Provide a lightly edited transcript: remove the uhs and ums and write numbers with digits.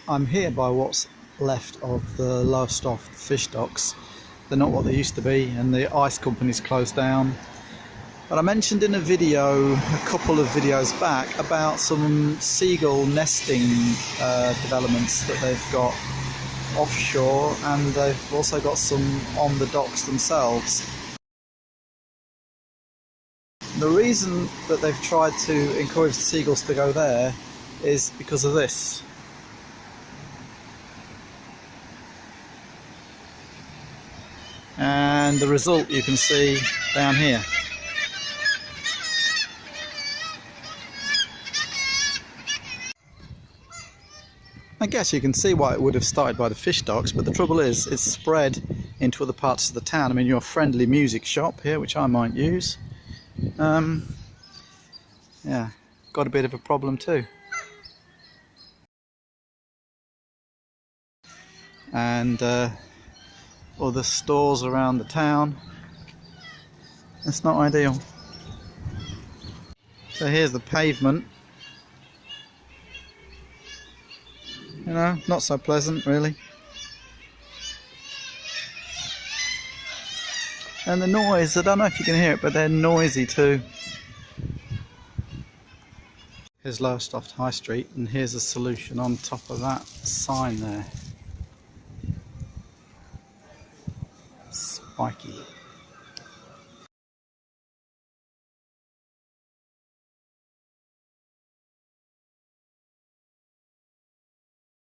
I'm here by what's left of the Lowestoft fish docks. They're not what they used to be, and the ice company's closed down. But I mentioned in a video a couple of videos back about some seagull nesting developments that they've got offshore, and they've also got some on the docks themselves. The reason that they've tried to encourage the seagulls to go there is because of this. And the result you can see down here. I guess you can see why it would have started by the fish docks, but the trouble is it's spread into other parts of the town. I mean, your friendly music shop here, which I might use, yeah, got a bit of a problem too. And other stores around the town. It's not ideal. So here's the pavement. You know, not so pleasant really. And the noise, I don't know if you can hear it, but they're noisy too. Here's Lowestoft High Street, and here's a solution on top of that sign there. Spiky.